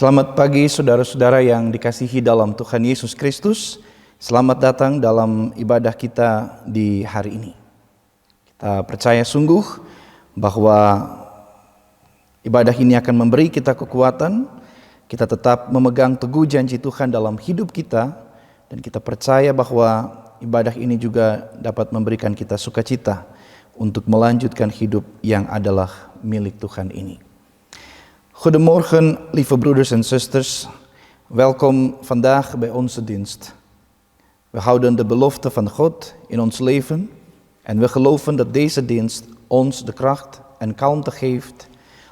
Selamat pagi saudara-saudara yang dikasihi dalam Tuhan Yesus Kristus. Selamat datang dalam ibadah kita di hari ini. Kita percaya sungguh bahwa ibadah ini akan memberi kita kekuatan. Kita tetap memegang teguh janji Tuhan dalam hidup kita. Dan kita percaya bahwa ibadah ini juga dapat memberikan kita sukacita untuk melanjutkan hidup yang adalah milik Tuhan ini. Goedemorgen, lieve broeders en zusters. Welkom vandaag bij onze dienst. We houden de belofte van God in ons leven en we geloven dat deze dienst ons de kracht en kalmte geeft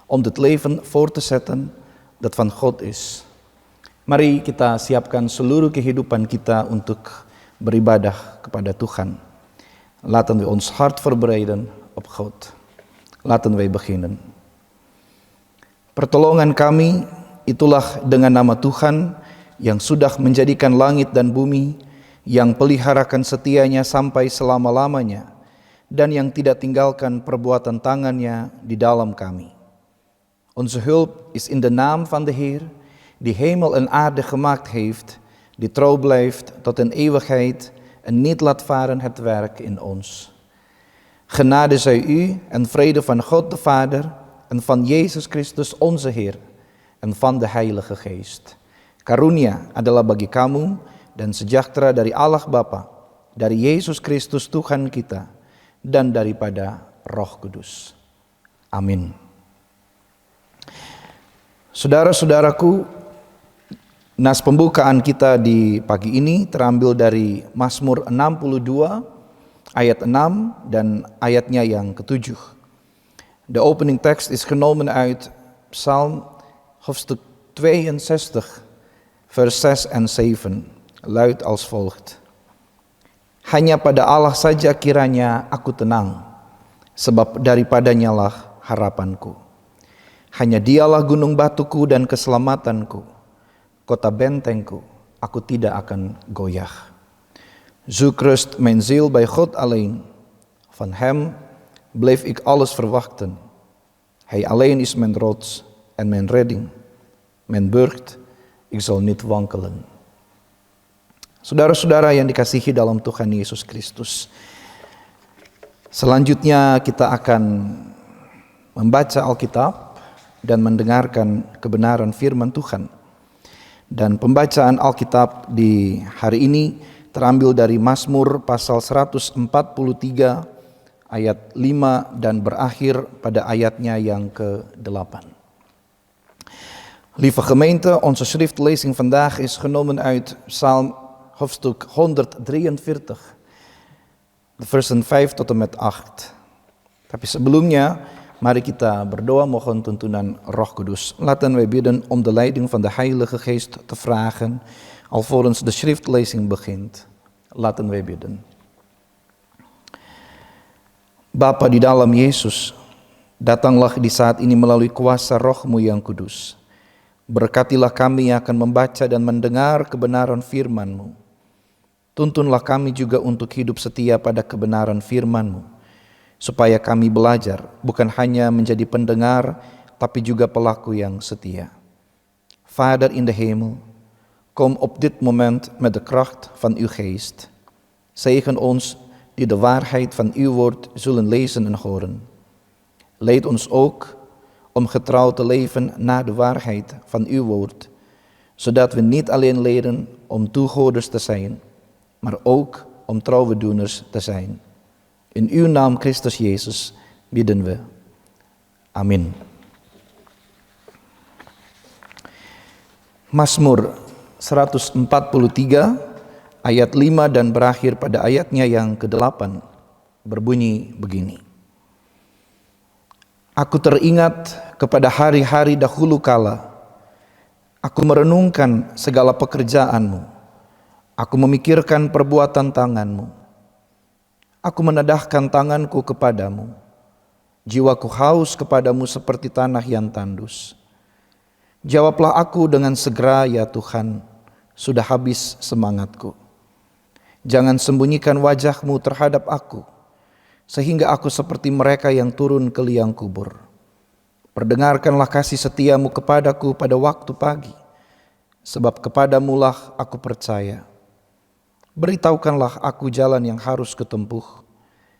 om het leven voor te zetten dat van God is. Mari kita siapkan seluruh kehidupan kita untuk beribadah kepada Tuhan. Laten we ons hart voorbereiden op God. Laten we beginnen. Pertolongan kami, itulah dengan nama Tuhan yang sudah menjadikan langit dan bumi, yang peliharakan setianya sampai selama-lamanya, dan yang tidak tinggalkan perbuatan tangannya di dalam kami. Onze hulp is in de naam van de Heer, die hemel en aarde gemaakt heeft, die trouw blijft tot in eeuwigheid en niet laat varen het werk in ons. Genade zij u en vrede van God de Vader en van Yesus Kristus onze Heer en van de Heilige Geest. Karunia adalah bagi kamu dan sejahtera dari Allah Bapa, dari Yesus Kristus Tuhan kita, dan daripada Roh Kudus. Amin. Saudara-saudaraku, nas pembukaan kita di pagi ini terambil dari Mazmur 62 ayat 6 dan ayatnya yang ke-7. De opening tekst is genomen uit Psalm hoofdstuk 62, vers 6 en 7, luidt als volgt. Hanya pada Allah saja kiranya aku tenang, sebab daripadanya lah harapanku. Hanya dialah gunung batuku dan keselamatanku, kota bentengku, aku tidak akan goyah. Zoek rust mijn ziel bij God alleen, van hem bleef ik alles verwachten. Hij alleen is mijn rots en mijn redding. Mijn burcht, ik zal niet wankelen. Saudara-saudara yang dikasihi dalam Tuhan Yesus Kristus. Selanjutnya kita akan membaca Alkitab dan mendengarkan kebenaran firman Tuhan. Dan pembacaan Alkitab di hari ini terambil dari Mazmur pasal 143 ayat 5 dan berakhir pada ayatnya yang ke-8. Lieve gemeente, onze schriftlezing vandaag is genomen uit Psalm hoofdstuk 143, versen 5 tot en met 8. Tapi sebelumnya, mari kita berdoa mohon tuntunan Roh Kudus. Laten wij bidden om de leiding van de Heilige Geest te vragen, alvorens de schriftlezing begint. Laten wij bidden. Bapa di dalam Yesus, datanglah di saat ini melalui kuasa Roh-Mu yang kudus. Berkatilah kami yang akan membaca dan mendengar kebenaran firman-Mu. Tuntunlah kami juga untuk hidup setia pada kebenaran firman-Mu, supaya kami belajar bukan hanya menjadi pendengar, tapi juga pelaku yang setia. Vader in de hemel, kom op dit moment met de kracht van uw geest. Zegen ons die de waarheid van uw woord zullen lezen en horen. Leid ons ook om getrouw te leven naar de waarheid van uw woord, zodat we niet alleen leren om toehoorders te zijn, maar ook om trouwe doeners te zijn. In uw naam Christus Jezus bidden we. Amin. Mazmur 143 ayat 5 dan berakhir pada ayatnya yang ke-8 berbunyi begini. Aku teringat kepada hari-hari dahulu kala. Aku merenungkan segala pekerjaan-Mu. Aku memikirkan perbuatan tangan-Mu. Aku menadahkan tanganku kepadamu. Jiwaku haus kepadamu seperti tanah yang tandus. Jawablah aku dengan segera ya Tuhan, sudah habis semangatku. Jangan sembunyikan wajah-Mu terhadap aku, sehingga aku seperti mereka yang turun ke liang kubur. Perdengarkanlah kasih setia-Mu kepadaku pada waktu pagi, sebab kepadamulah aku percaya. Beritahukanlah aku jalan yang harus kutempuh,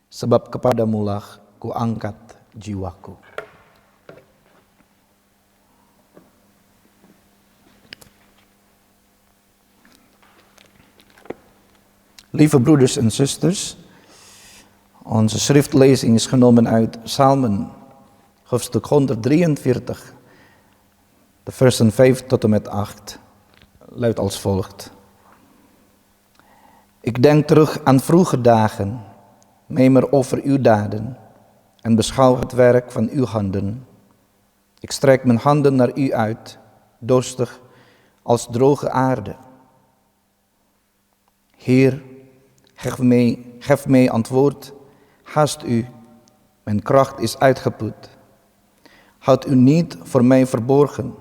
sebab kepadamulah ku angkat jiwaku. Lieve broeders en zusters, onze schriftlezing is genomen uit Psalmen, hoofdstuk 143, de versen 5 tot en met 8, luidt als volgt. Ik denk terug aan vroege dagen, mijmer over uw daden en beschouw het werk van uw handen. Ik strek mijn handen naar u uit, dorstig als droge aarde. Heer, geef mij antwoord, haast u, mijn kracht is uitgeput. Houd u niet voor mij verborgen.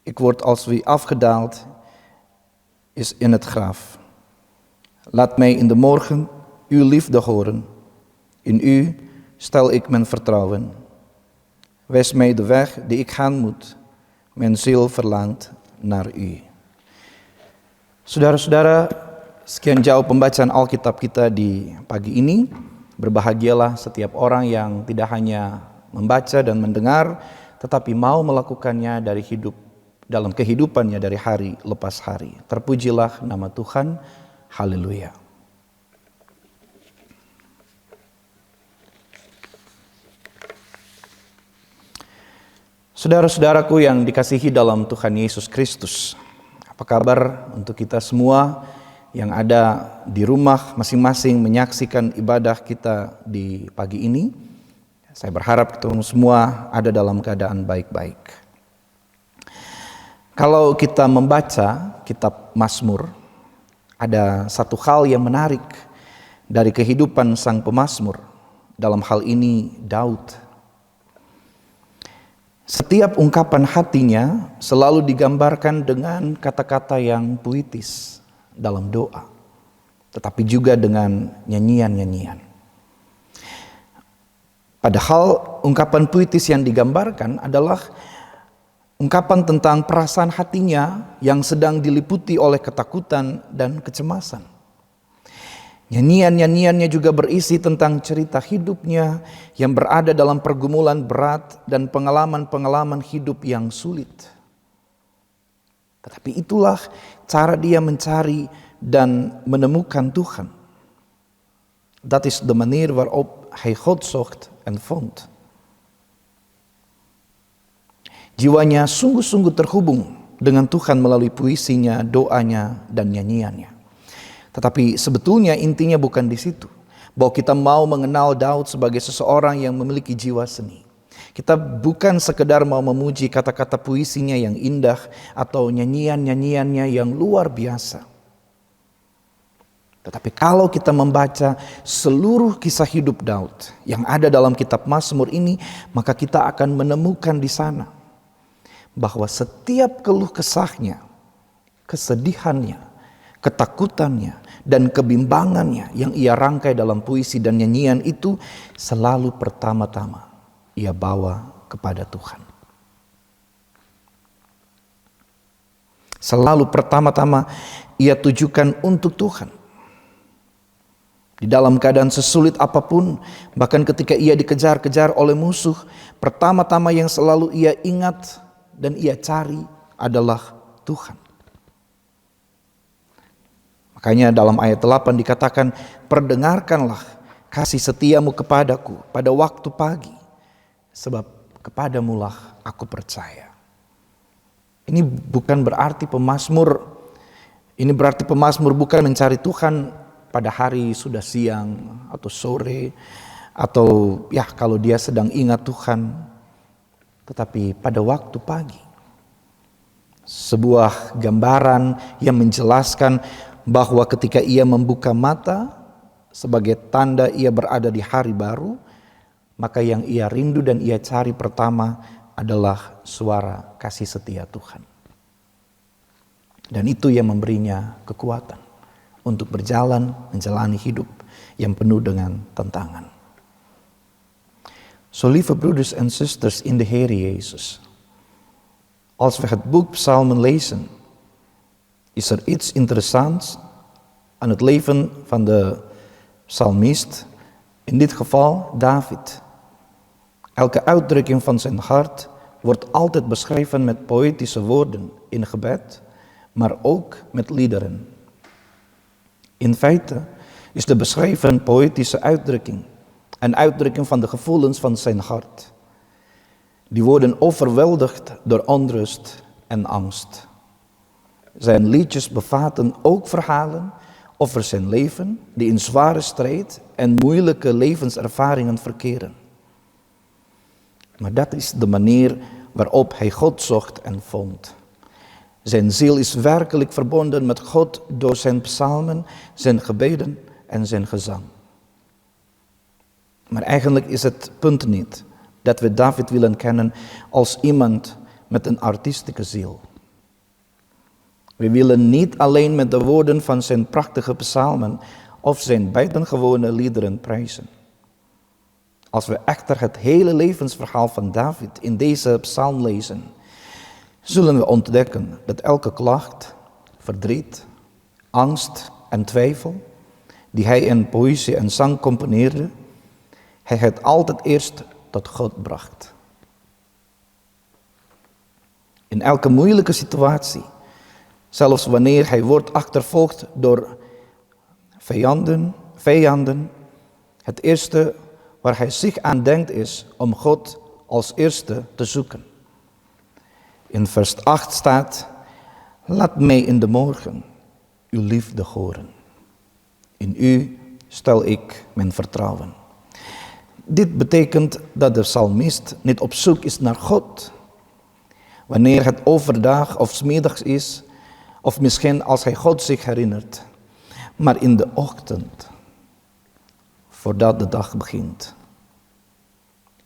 Ik word als wie afgedaald is in het graf. Laat mij in de morgen uw liefde horen. In u stel ik mijn vertrouwen. Wijs mij de weg die ik gaan moet. Mijn ziel verlangt naar u. Saudara-saudara, sekian jauh pembacaan Alkitab kita di pagi ini. Berbahagialah setiap orang yang tidak hanya membaca dan mendengar, tetapi mau melakukannya dalam kehidupannya dari hari lepas hari. Terpujilah nama Tuhan. Haleluya. Saudara-saudaraku yang dikasihi dalam Tuhan Yesus Kristus, apa kabar untuk kita semua yang ada di rumah masing-masing menyaksikan ibadah kita di pagi ini? Saya berharap kita semua ada dalam keadaan baik-baik. Kalau kita membaca kitab Mazmur, ada satu hal yang menarik dari kehidupan sang pemazmur, dalam hal ini Daud. Setiap ungkapan hatinya selalu digambarkan dengan kata-kata yang puitis dalam doa, tetapi juga dengan nyanyian-nyanyian. Padahal ungkapan puitis yang digambarkan adalah ungkapan tentang perasaan hatinya yang sedang diliputi oleh ketakutan dan kecemasan. Nyanyian-nyanyiannya juga berisi tentang cerita hidupnya yang berada dalam pergumulan berat dan pengalaman-pengalaman hidup yang sulit. Tetapi itulah cara dia mencari dan menemukan Tuhan. Dat is de manier waarop hij God zocht en vond. Jiwanya sungguh-sungguh terhubung dengan Tuhan melalui puisinya, doanya, dan nyanyiannya. Tetapi sebetulnya intinya bukan di situ. Bahwa kita mau mengenal Daud sebagai seseorang yang memiliki jiwa seni. Kita bukan sekedar mau memuji kata-kata puisinya yang indah atau nyanyian-nyanyiannya yang luar biasa. Tetapi kalau kita membaca seluruh kisah hidup Daud yang ada dalam kitab Mazmur ini, maka kita akan menemukan di sana bahwa setiap keluh kesahnya, kesedihannya, ketakutannya, dan kebimbangannya yang ia rangkai dalam puisi dan nyanyian itu selalu pertama-tama ia bawa kepada Tuhan. Selalu pertama-tama ia tujukan untuk Tuhan. Di dalam keadaan sesulit apapun, bahkan ketika ia dikejar-kejar oleh musuh, pertama-tama yang selalu ia ingat dan ia cari adalah Tuhan. Makanya dalam ayat 8 dikatakan, perdengarkanlah kasih setiamu kepadaku pada waktu pagi, sebab kepadamulah aku percaya. Ini bukan berarti pemazmur bukan mencari Tuhan pada hari sudah siang atau sore, atau ya kalau dia sedang ingat Tuhan. Tetapi pada waktu pagi, sebuah gambaran yang menjelaskan bahwa ketika ia membuka mata sebagai tanda ia berada di hari baru, maka yang ia rindu dan ia cari pertama adalah suara kasih setia Tuhan. Dan itu yang memberinya kekuatan untuk berjalan menjalani hidup yang penuh dengan tantangan. Zo lieve broeders en zusters in de Heer Jezus. Als we het boek Psalmen lezen, is er iets interessants aan het leven van de psalmist, in dit geval David. Elke uitdrukking van zijn hart wordt altijd beschreven met poëtische woorden in gebed, maar ook met liederen. In feite is de beschreven poëtische uitdrukking een uitdrukking van de gevoelens van zijn hart. Die worden overweldigd door onrust en angst. Zijn liedjes bevatten ook verhalen over zijn leven die in zware strijd en moeilijke levenservaringen verkeren. Maar dat is de manier waarop hij God zocht en vond. Zijn ziel is werkelijk verbonden met God door zijn psalmen, zijn gebeden en zijn gezang. Maar eigenlijk is het punt niet dat we David willen kennen als iemand met een artistieke ziel. We willen niet alleen met de woorden van zijn prachtige psalmen of zijn buitengewone liederen prijzen. Als we echter het hele levensverhaal van David in deze psalm lezen, zullen we ontdekken dat elke klacht, verdriet, angst en twijfel, die hij in poëzie en zang componeerde, hij het altijd eerst tot God bracht. In elke moeilijke situatie, zelfs wanneer hij wordt achtervolgd door vijanden, het eerste waar hij zich aan denkt is om God als eerste te zoeken. In vers 8 staat: laat mij in de morgen uw liefde horen. In u stel ik mijn vertrouwen. Dit betekent dat de psalmist niet op zoek is naar God. Wanneer het overdag of 's middags is, of misschien als hij God zich herinnert. Maar in de ochtend, voordat de dag begint.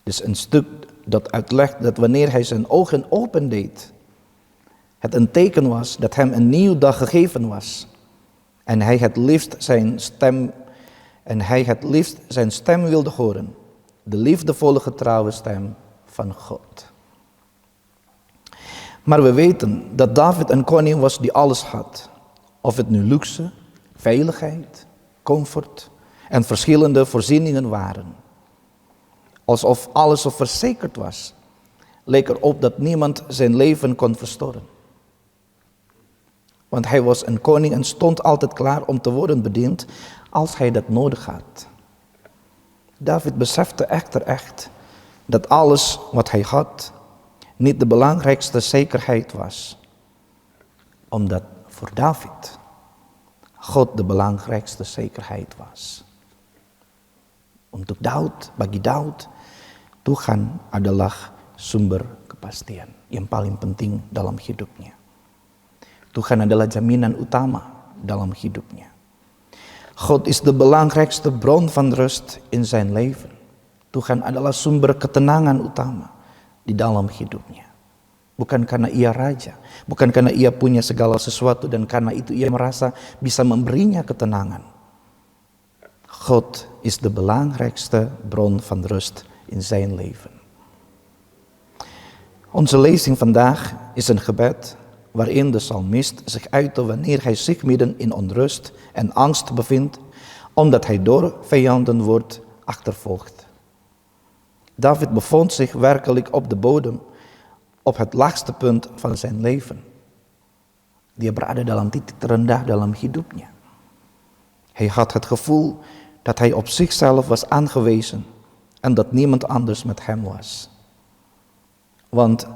Dus een stuk dat uitlegt dat wanneer hij zijn ogen opendeed, het een teken was dat hem een nieuwe dag gegeven was. En hij het liefst zijn stem wilde horen. De liefdevolle getrouwe stem van God. Maar we weten dat David een koning was die alles had. Of het nu luxe, veiligheid, comfort en verschillende voorzieningen waren. Alsof alles zo verzekerd was, leek erop dat niemand zijn leven kon verstoren. Want hij was een koning en stond altijd klaar om te worden bediend als hij dat nodig had. David besefte echter echt dat alles wat hij had niet de belangrijkste zekerheid was. Omdat voor David God de belangrijkste zekerheid was. Untuk Daud, bagi Daud, Tuhan adalah sumber kepastian yang paling penting dalam hidupnya. Tuhan adalah jaminan utama dalam hidupnya. God is de belangrijkste bron van rust in zijn leven. Tuhan adalah sumber ketenangan utama di dalam hidupnya. Bukan karena ia raja, bukan karena ia punya segala sesuatu dan karena itu ia merasa bisa memberinya ketenangan. God is de belangrijkste bron van rust in zijn leven. Onze lezing vandaag is een gebed waarin de psalmist zich uitte wanneer hij zich midden in onrust en angst bevindt, omdat hij door vijanden wordt achtervolgd. David bevond zich werkelijk op de bodem, op het laagste punt van zijn leven. Dia berada dalam titik terendah dalam hidupnya. Hij had het gevoel dat hij op zichzelf was aangewezen en dat niemand anders met hem was. Want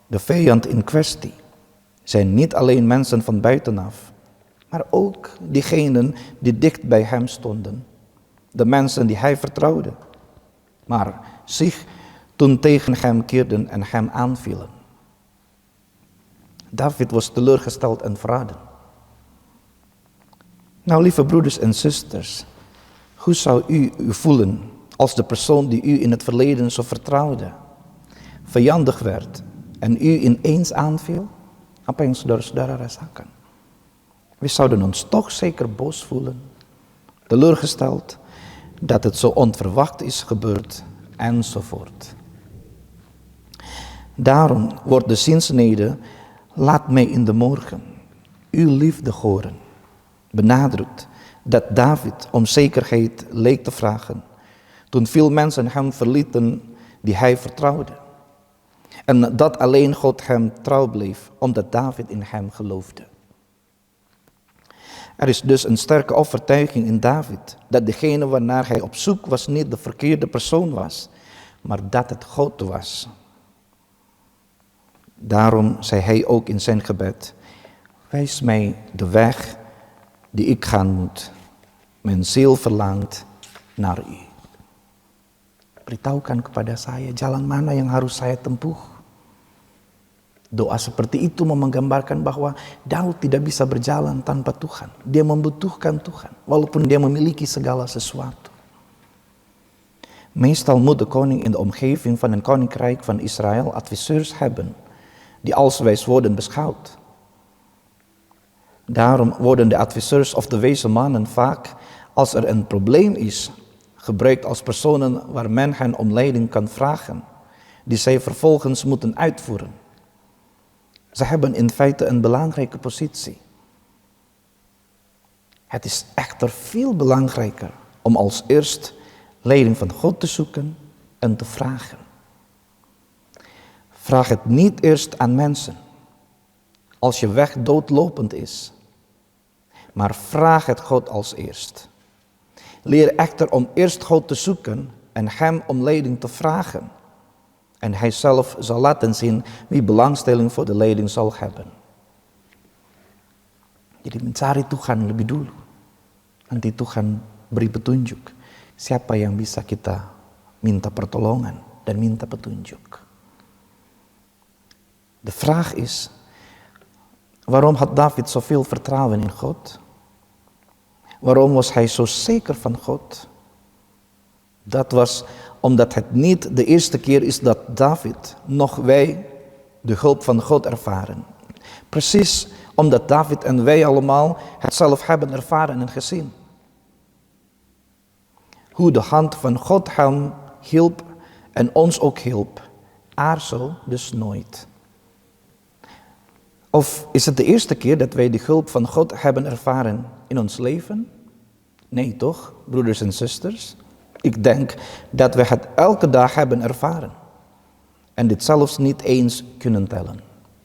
de vijand in kwestie zijn niet alleen mensen van buitenaf, maar ook diegenen die dicht bij hem stonden. De mensen die hij vertrouwde, maar zich toen tegen hem keerden en hem aanvielen. David was teleurgesteld en verraden. Nou, lieve broeders en zusters, hoe zou u voelen als de persoon die u in het verleden zo vertrouwde, vijandig werd en u ineens aanviel? Apa yang saudara-saudara rasakan? We zouden ons toch zeker boos voelen, teleurgesteld dat het zo onverwacht is gebeurd enzovoort. Daarom wordt de zinsnede, laat mij in de morgen uw liefde horen, benadrukt dat David om zekerheid leek te vragen, toen veel mensen hem verlieten die hij vertrouwde. En dat alleen God hem trouw bleef, omdat David in hem geloofde. Er is dus een sterke overtuiging in David dat degene waarnaar hij op zoek was niet de verkeerde persoon was, maar dat het God was. Daarom zei hij ook in zijn gebed, wijs mij de weg die ik gaan moet. Mijn ziel verlangt naar u. Beritahukan kepada saya jalan mana yang harus saya tempuh. Doa seperti itu menggambarkan bahwa Daud tidak bisa berjalan tanpa Tuhan. Dia membutuhkan Tuhan, walaupun dia memiliki segala sesuatu. Meestal moet de koning in de omgeving van een koninkrijk van Israël adviseurs hebben, die als wijs worden beschouwd. Daarom worden de adviseurs of de wijze mannen vaak, als er een probleem is, gebruikt als personen waar men hen om leiding kan vragen, die zij vervolgens moeten uitvoeren. Ze hebben in feite een belangrijke positie. Het is echter veel belangrijker om als eerst leiding van God te zoeken en te vragen. Vraag het niet eerst aan mensen, als je weg doodlopend is, maar vraag het God als eerst. Leer echter om eerst God te zoeken en hem om leiding te vragen. En hij zelf zal laten zien wie belangstelling voor de leiding zal hebben. Jadi mencari Tuhan lebih dulu. Nanti Tuhan beri petunjuk. Siapa yang bisa kita minta pertolongan dan minta petunjuk. De vraag is, waarom had David zoveel vertrouwen in God? Waarom was hij zo zeker van God? Dat was omdat het niet de eerste keer is dat David, nog wij, de hulp van God ervaren. Precies omdat David en wij allemaal het zelf hebben ervaren en gezien. Hoe de hand van God hem hielp en ons ook hielp. Aarzel dus nooit. Of is het de eerste keer dat wij de hulp van God hebben ervaren in ons leven? Nee toch, broeders en zusters? Ik denk dat we het elke dag hebben ervaren. En dit zelfs niet eens kunnen tellen.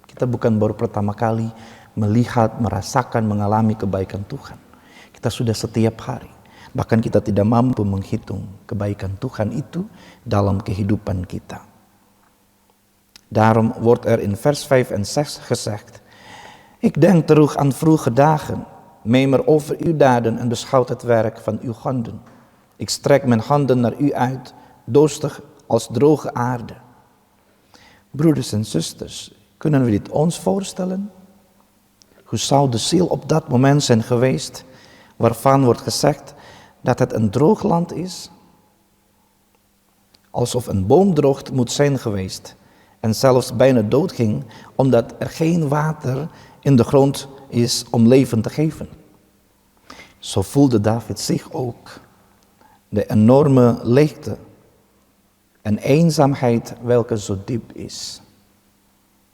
Kita bukan baru pertama kali melihat, merasakan, mengalami kebaikan Tuhan. Kita sudah setiap hari. Bahkan kita tidak mampu menghitung kebaikan Tuhan itu dalam kehidupan kita. Daarom wordt er in vers 5 en 6 gezegd, ik denk terug aan vroege dagen, mijmer over uw daden en beschouw het werk van uw handen. Ik strek mijn handen naar u uit, dorstig als droge aarde. Broeders en zusters, kunnen we dit ons voorstellen? Hoe zou de ziel op dat moment zijn geweest, waarvan wordt gezegd dat het een droog land is? Alsof een boom droog moet zijn geweest en zelfs bijna doodging, omdat er geen water in de grond is om leven te geven. Zo voelde David zich ook. De enorme leegte en eenzaamheid welke zo diep is.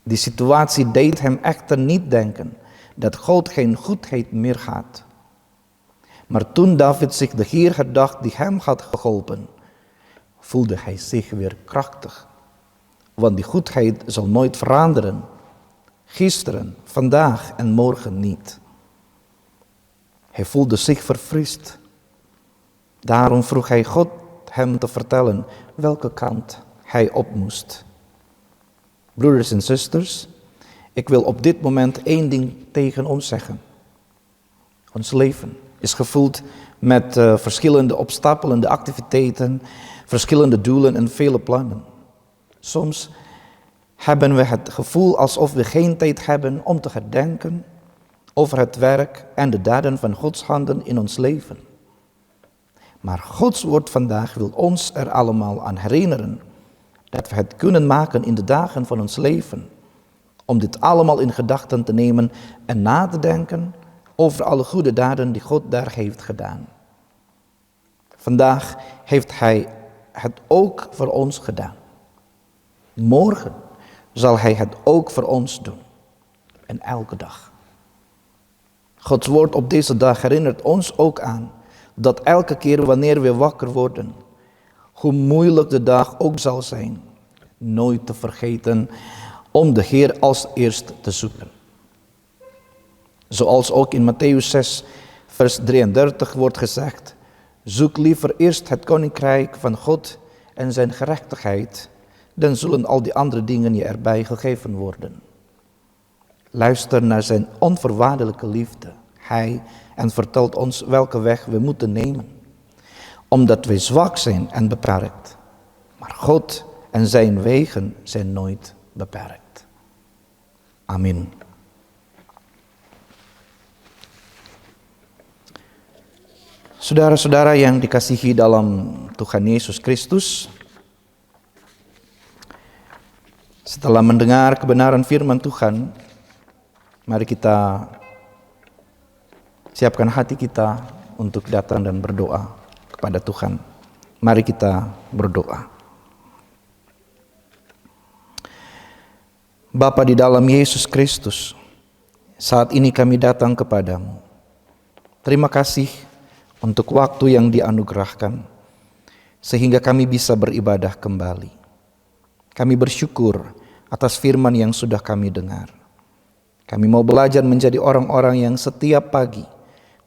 Die situatie deed hem echter niet denken dat God geen goedheid meer had. Maar toen David zich de Heer herdacht die hem had geholpen, voelde hij zich weer krachtig. Want die goedheid zal nooit veranderen. Gisteren, vandaag en morgen niet. Hij voelde zich verfrist. Daarom vroeg hij God hem te vertellen welke kant hij op moest. Broeders en zusters, ik wil op dit moment één ding tegen ons zeggen. Ons leven is gevuld met verschillende opstapelende activiteiten, verschillende doelen en vele plannen. Soms hebben we het gevoel alsof we geen tijd hebben om te herdenken over het werk en de daden van Gods handen in ons leven. Maar Gods woord vandaag wil ons er allemaal aan herinneren dat we het kunnen maken in de dagen van ons leven. Om dit allemaal in gedachten te nemen en na te denken over alle goede daden die God daar heeft gedaan. Vandaag heeft Hij het ook voor ons gedaan. Morgen zal Hij het ook voor ons doen. En elke dag. Gods woord op deze dag herinnert ons ook aan dat elke keer wanneer we wakker worden, hoe moeilijk de dag ook zal zijn, nooit te vergeten om de Heer als eerst te zoeken. Zoals ook in Mattheüs 6, vers 33 wordt gezegd: zoek liever eerst het koninkrijk van God en zijn gerechtigheid, dan zullen al die andere dingen je erbij gegeven worden. Luister naar zijn onvoorwaardelijke liefde. Hij en vertelt ons welke weg we moeten nemen. Omdat we zwak zijn en beperkt. Maar God en zijn wegen zijn nooit beperkt. Amin. Saudara-saudara yang dikasihi dalam Tuhan Yesus Kristus, setelah mendengar kebenaran firman Tuhan, mari kita siapkan hati kita untuk datang dan berdoa kepada Tuhan. Mari kita berdoa. Bapa di dalam Yesus Kristus, saat ini kami datang kepadamu. Terima kasih untuk waktu yang dianugerahkan, sehingga kami bisa beribadah kembali. Kami bersyukur atas firman yang sudah kami dengar. Kami mau belajar menjadi orang-orang yang setiap pagi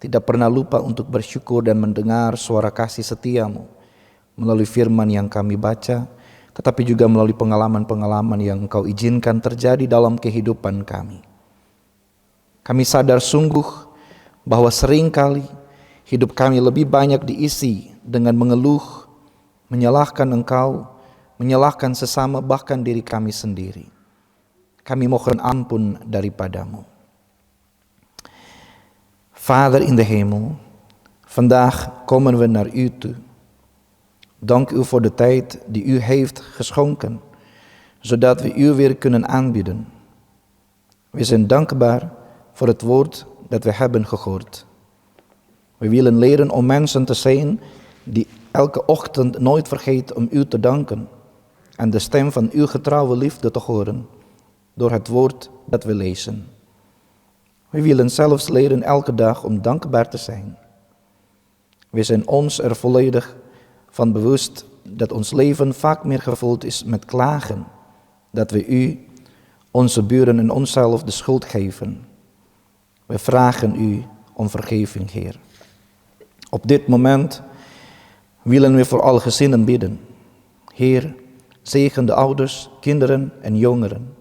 tidak pernah lupa untuk bersyukur dan mendengar suara kasih setiamu melalui firman yang kami baca, tetapi juga melalui pengalaman-pengalaman yang Engkau izinkan terjadi dalam kehidupan kami. Kami sadar sungguh bahwa seringkali hidup kami lebih banyak diisi dengan mengeluh, menyalahkan Engkau, menyalahkan sesama, bahkan diri kami sendiri. Kami mohon ampun daripadamu. Vader in de hemel, vandaag komen we naar u toe. Dank u voor de tijd die u heeft geschonken, zodat we u weer kunnen aanbieden. We zijn dankbaar voor het woord dat we hebben gehoord. We willen leren om mensen te zijn die elke ochtend nooit vergeten om u te danken en de stem van uw getrouwe liefde te horen door het woord dat we lezen. We willen zelfs leren elke dag om dankbaar te zijn. We zijn ons er volledig van bewust dat ons leven vaak meer gevuld is met klagen, dat we u, onze buren en onszelf de schuld geven. We vragen u om vergeving, Heer. Op dit moment willen we voor alle gezinnen bidden. Heer, zegen de ouders, kinderen en jongeren.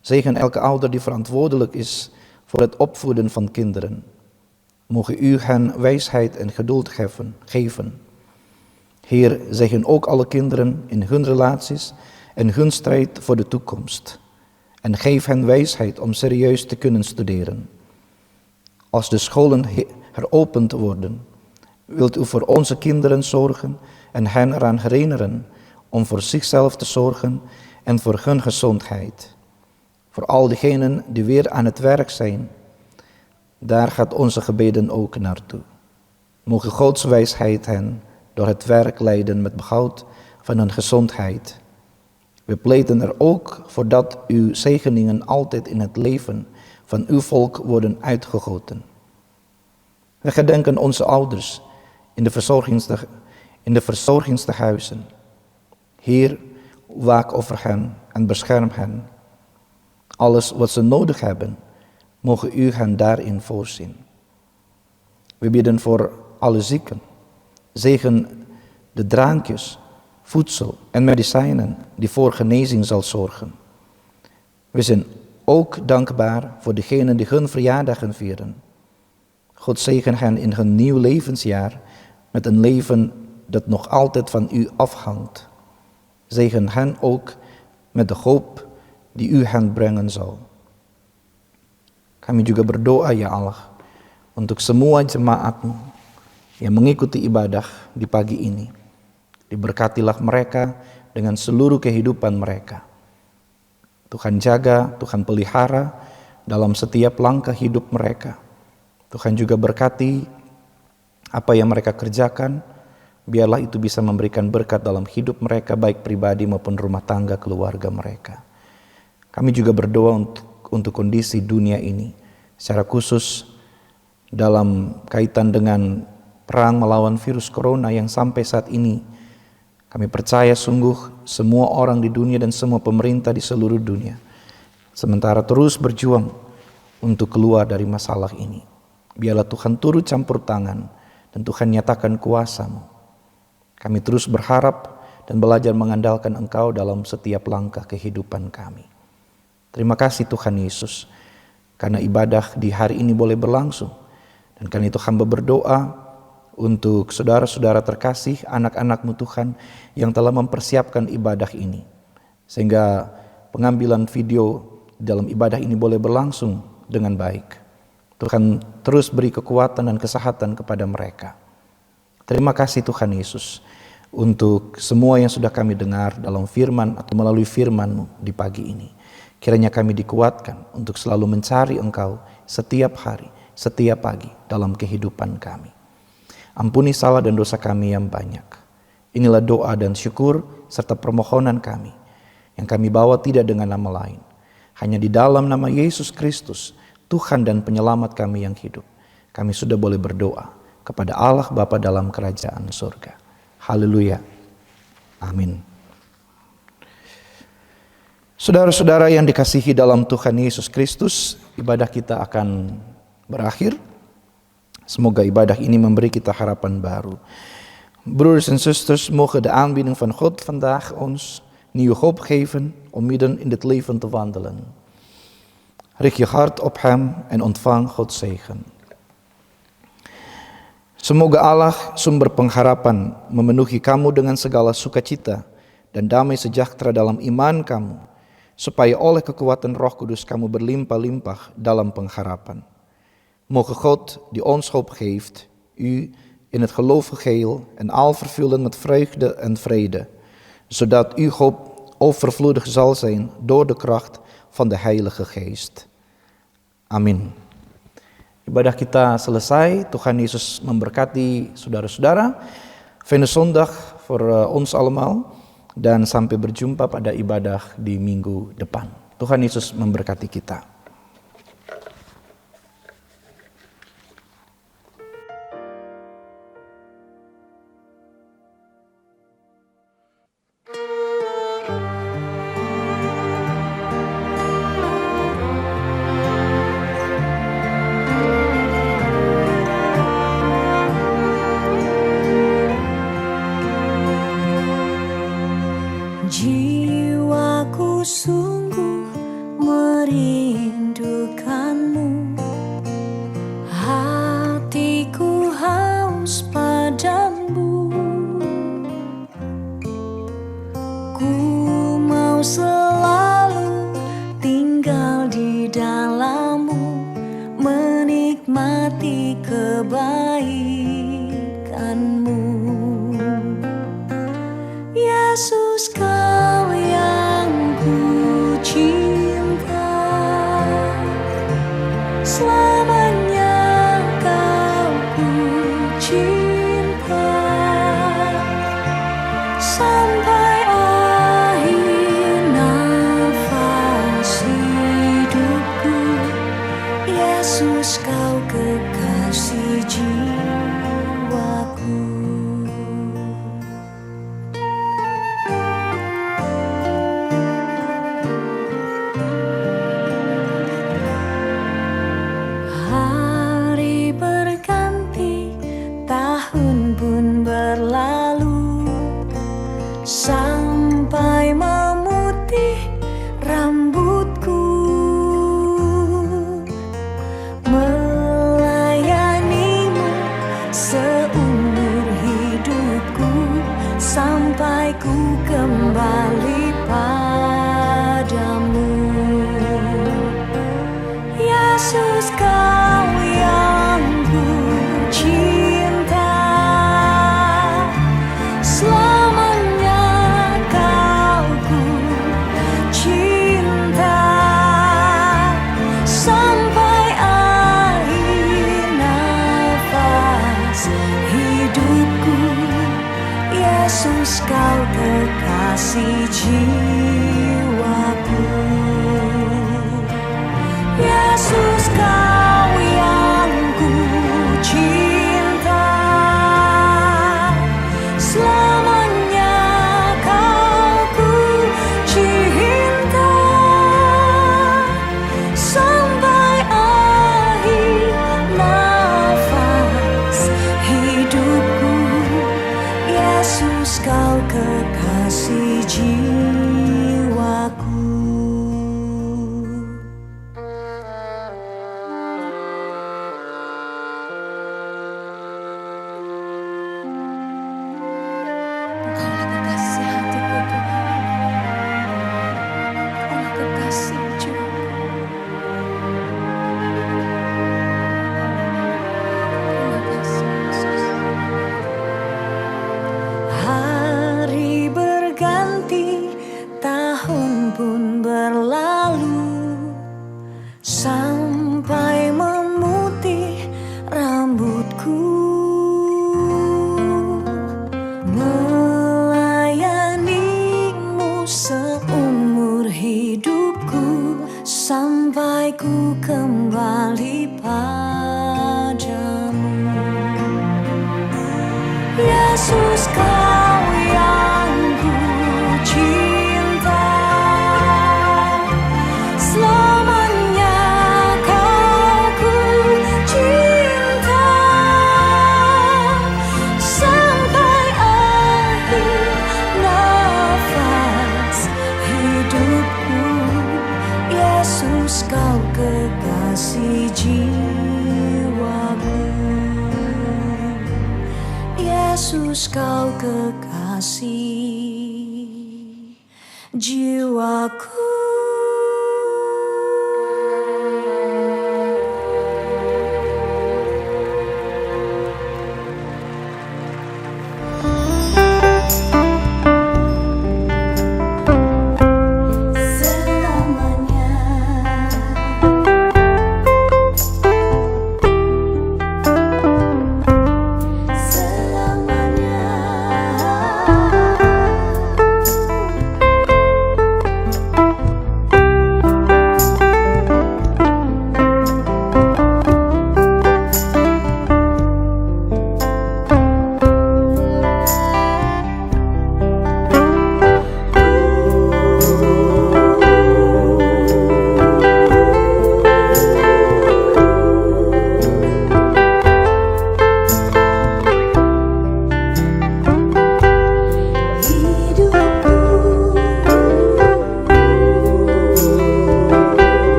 Zegen elke ouder die verantwoordelijk is voor het opvoeden van kinderen. Mogen u hen wijsheid en geduld geven. Heer, zegen ook alle kinderen in hun relaties en hun strijd voor de toekomst. En geef hen wijsheid om serieus te kunnen studeren. Als de scholen heropend worden, wilt u voor onze kinderen zorgen en hen eraan herinneren om voor zichzelf te zorgen en voor hun gezondheid. Voor al diegenen die weer aan het werk zijn, daar gaat onze gebeden ook naartoe. Mogen Gods wijsheid hen door het werk leiden met behoud van hun gezondheid. We pleiten er ook voor dat uw zegeningen altijd in het leven van uw volk worden uitgegoten. We gedenken onze ouders in de verzorgingstehuizen. Heer, waak over hen en bescherm hen. Alles wat ze nodig hebben, mogen u hen daarin voorzien. We bidden voor alle zieken. Zegen de drankjes, voedsel en medicijnen die voor genezing zal zorgen. We zijn ook dankbaar voor degenen die hun verjaardagen vieren. God zegen hen in hun nieuw levensjaar met een leven dat nog altijd van u afhangt. Zegen hen ook met de hoop die u hen brengen zal. Kami juga berdoa ya Allah untuk semua jemaat-Mu yang mengikuti ibadah di pagi ini. Diberkatilah mereka dengan seluruh kehidupan mereka. Tuhan jaga, Tuhan pelihara dalam setiap langkah hidup mereka. Tuhan juga berkati apa yang mereka kerjakan, biarlah itu bisa memberikan berkat dalam hidup mereka, baik pribadi maupun rumah tangga keluarga mereka. Kami juga berdoa untuk kondisi dunia ini, secara khusus dalam kaitan dengan perang melawan virus corona yang sampai saat ini kami percaya sungguh semua orang di dunia dan semua pemerintah di seluruh dunia sementara terus berjuang untuk keluar dari masalah ini. Biarlah Tuhan turut campur tangan dan Tuhan nyatakan kuasa-Mu. Kami terus berharap dan belajar mengandalkan Engkau dalam setiap langkah kehidupan kami. Terima kasih Tuhan Yesus, karena ibadah di hari ini boleh berlangsung. Dan karena itu hamba berdoa untuk saudara-saudara terkasih, anak-anak-Mu Tuhan yang telah mempersiapkan ibadah ini. Sehingga pengambilan video dalam ibadah ini boleh berlangsung dengan baik. Tuhan terus beri kekuatan dan kesehatan kepada mereka. Terima kasih Tuhan Yesus untuk semua yang sudah kami dengar dalam firman atau melalui firman-Mu di pagi ini. Kiranya kami dikuatkan untuk selalu mencari Engkau setiap hari, setiap pagi dalam kehidupan kami. Ampuni salah dan dosa kami yang banyak. Inilah doa dan syukur serta permohonan kami yang kami bawa tidak dengan nama lain. Hanya di dalam nama Yesus Kristus, Tuhan dan penyelamat kami yang hidup. Kami sudah boleh berdoa kepada Allah Bapa dalam kerajaan surga. Haleluya. Amin. Saudara-saudara yang dikasihi dalam Tuhan Yesus Kristus, ibadah kita akan berakhir. Semoga ibadah ini memberi kita harapan baru. Broeders en zusters, mogen de aanbieding van God vandaag ons nieuwe hoop geven om midden in dit leven te wandelen. Richt je hart op Hem en ontvang Gods zegen. Semoga Allah sumber pengharapan memenuhi kamu dengan segala sukacita dan damai sejahtera dalam iman kamu, supaya oleh kekuatan Roh Kudus kamu berlimpah-limpah dalam pengharapan. Mogen God, die ons hoop geeft, u in het geloof geheel en al vervullen met vreugde en vrede, zodat uw hoop overvloedig zal zijn door de kracht van de Heilige Geest. Amin. Ibadah kita selesai. Tuhan Yesus memberkati saudara-saudara. Fijne zondag voor ons allemaal. Dan sampai berjumpa pada ibadah di minggu depan. Tuhan Yesus memberkati kita. Jiwaku sungguh merindukanmu, hatiku haus padamu. Ku mau selalu tinggal di dalammu, menikmati kebaikanmu. Yesus, Kau yang ku cinta, selamanya Kau ku cinta, sampai akhir nafas hidupku. Yesus, Kau kekasih jiwaku. Hari berganti, tahun pun berlalu, sampai memutih rambutku, melayanimu seumur hidupku, sampai ku kembali padamu. Yesus, Kau yang ku cinta, selamanya Kau ku cinta, sampai akhir nafas hidupku. Yesus, Kau kekasih jiwaku. Yesus, Kau yang ku Kau kekasih jiwaku. Engkaulah kekasih hatiku Tuhan. Engkaulah kekasih jiwaku. Terima kasih Yesus. Hari berganti, tahun pun berlalu, sampai memutih rambutku. Melayanimu seumur hidupku, sampai ku kembali padamu. Yesus, Kau yang ku cinta, selamanya Kau ku cinta, sampai akhir nafas hidupku. Yesus, Kau kekasih jiwaku. Yesus, Kau kekasih jiwaku.